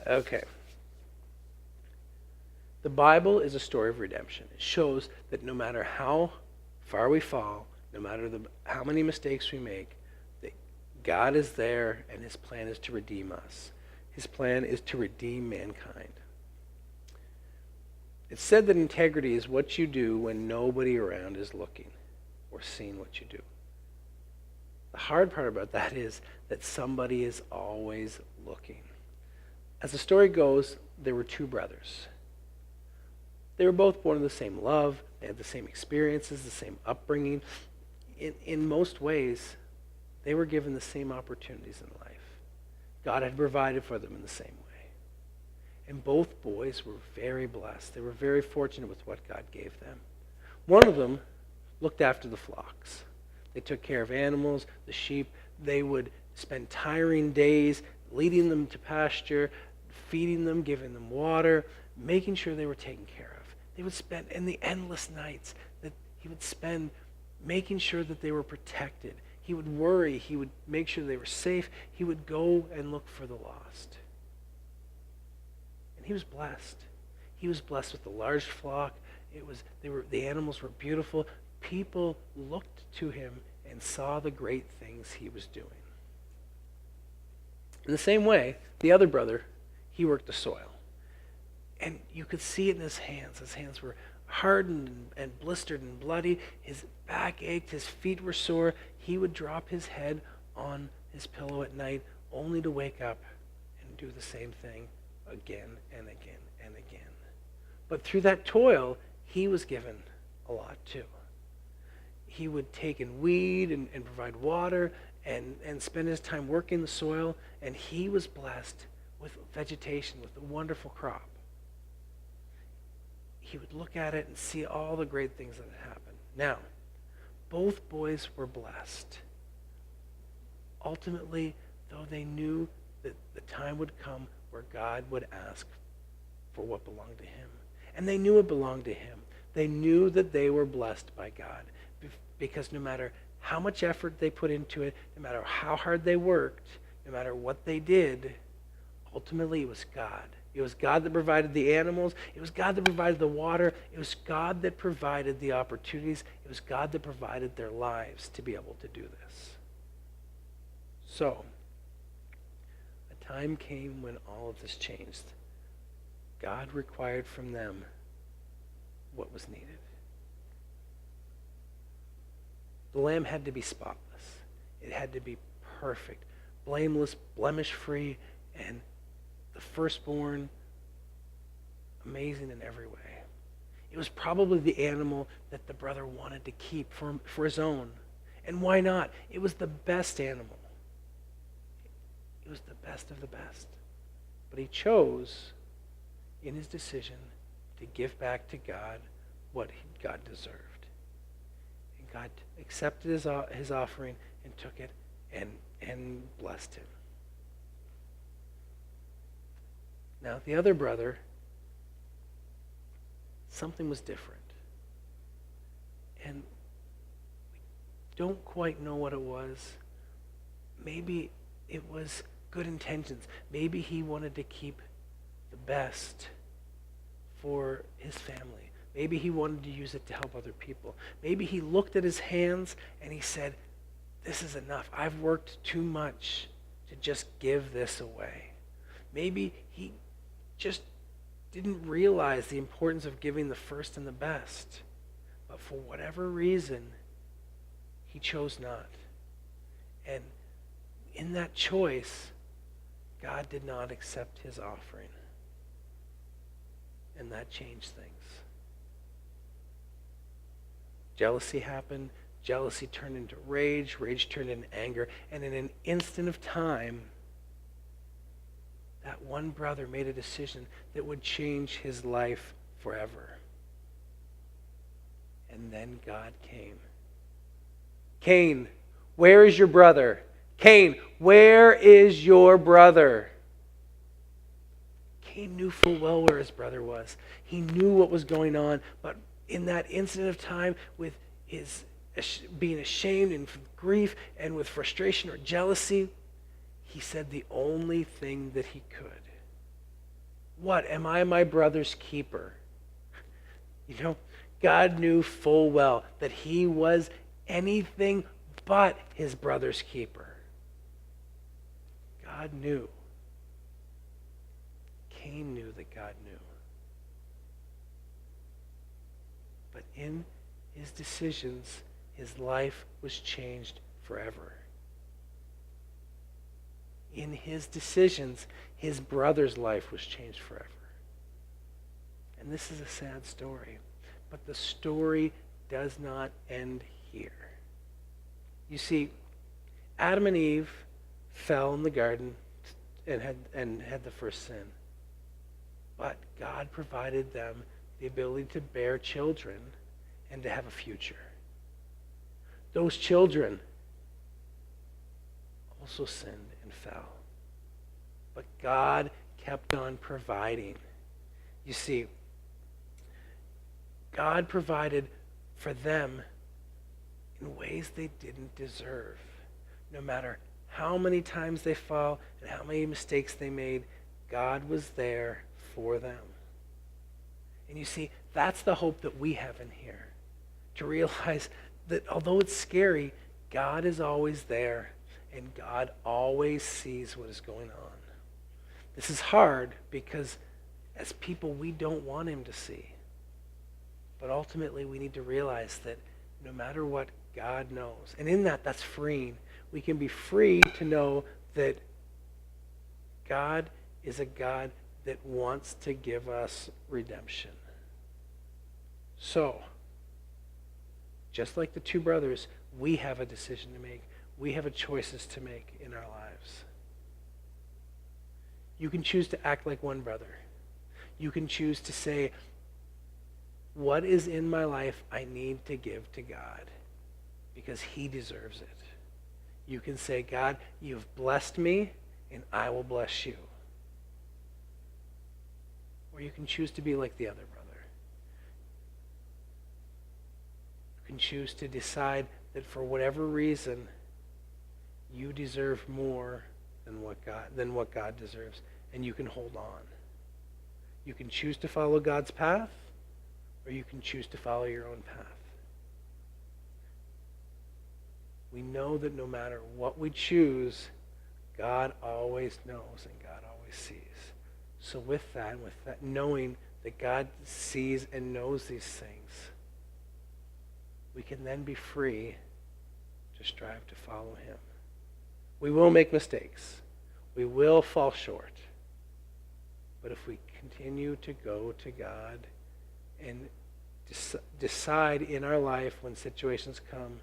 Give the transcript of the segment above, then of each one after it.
Okay. The Bible is a story of redemption. It shows that no matter how far we fall, no matter how many mistakes we make, that God is there and his plan is to redeem us. His plan is to redeem mankind. It's said that integrity is what you do when nobody around is looking or seeing what you do. The hard part about that is that somebody is always looking. As the story goes, there were two brothers. They were both born in the same love. They had the same experiences, the same upbringing. In most ways, they were given the same opportunities in life. God had provided for them in the same way. And both boys were very blessed. They were very fortunate with what God gave them. One of them looked after the flocks. They took care of animals, the sheep. They would spend tiring days leading them to pasture, feeding them, giving them water, making sure they were taken care of. They would spend in the endless nights that he would spend making sure that they were protected. He would worry. He would make sure they were safe. He would go and look for the lost. And he was blessed. He was blessed with a large flock. The animals were beautiful. People looked to him and saw the great things he was doing. In the same way, the other brother, he worked the soil. And you could see it in his hands. His hands were hardened and blistered and bloody. His back ached. His feet were sore. He would drop his head on his pillow at night only to wake up and do the same thing again and again and again. But through that toil, he was given a lot too. He would take and weed and provide water and spend his time working the soil, and he was blessed with vegetation, with a wonderful crop. He would look at it and see all the great things that had happened. Now, both boys were blessed. Ultimately, though, they knew that the time would come where God would ask for what belonged to him. And they knew it belonged to him. They knew that they were blessed by God. Because no matter how much effort they put into it, no matter how hard they worked, no matter what they did, ultimately it was God. It was God that provided the animals. It was God that provided the water. It was God that provided the opportunities. It was God that provided their lives to be able to do this. So, a time came when all of this changed. God required from them what was needed. The lamb had to be spotless. It had to be perfect, blameless, blemish-free, and the firstborn, amazing in every way. It was probably the animal that the brother wanted to keep for his own. And why not? It was the best animal. It was the best of the best. But he chose, in his decision, to give back to God what God deserved. And God accepted his offering and took it and blessed him. Now, the other brother, something was different. And we don't quite know what it was. Maybe it was good intentions. Maybe he wanted to keep the best for his family. Maybe he wanted to use it to help other people. Maybe he looked at his hands and he said, this is enough. I've worked too much to just give this away. Maybe he just didn't realize the importance of giving the first and the best. But for whatever reason, he chose not. And in that choice, God did not accept his offering. And that changed things. Jealousy happened. Jealousy turned into rage. Rage turned into anger. And in an instant of time, that one brother made a decision that would change his life forever. And then God came. Cain, where is your brother? Cain, where is your brother? Cain knew full well where his brother was. He knew what was going on, but in that instant of time, with his being ashamed and grief and with frustration or jealousy, he said the only thing that he could. What? Am I my brother's keeper? You know, God knew full well that he was anything but his brother's keeper. God knew. Cain knew that God knew. But in his decisions, his life was changed forever. In his decisions, his brother's life was changed forever. And this is a sad story, but the story does not end here. You see, Adam and Eve fell in the garden and had the first sin. But God provided them the ability to bear children and to have a future. Those children also sinned and fell. But God kept on providing. You see, God provided for them in ways they didn't deserve. No matter how many times they fell and how many mistakes they made, God was there for them. And you see, that's the hope that we have in here. To realize that although it's scary, God is always there and God always sees what is going on. This is hard because as people, we don't want him to see. But ultimately, we need to realize that no matter what, God knows. And in that, that's freeing. We can be free to know that God is a God that wants to give us redemption. So, just like the two brothers, we have a decision to make. We have choices to make in our lives. You can choose to act like one brother. You can choose to say, what is in my life I need to give to God because he deserves it. You can say, God, you've blessed me and I will bless you. Or you can choose to be like the other brother. You can choose to decide that for whatever reason, you deserve more than what God deserves, and you can hold on. You can choose to follow God's path, or you can choose to follow your own path. We know that no matter what we choose, God always knows and God always sees. So with that knowing that God sees and knows these things, we can then be free to strive to follow him. We will make mistakes. We will fall short. But if we continue to go to God and decide in our life when situations come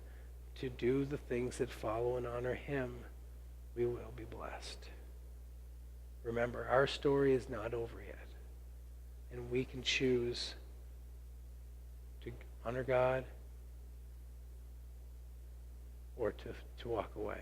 to do the things that follow and honor him, we will be blessed. Remember, our story is not over yet. And we can choose to honor God or to walk away.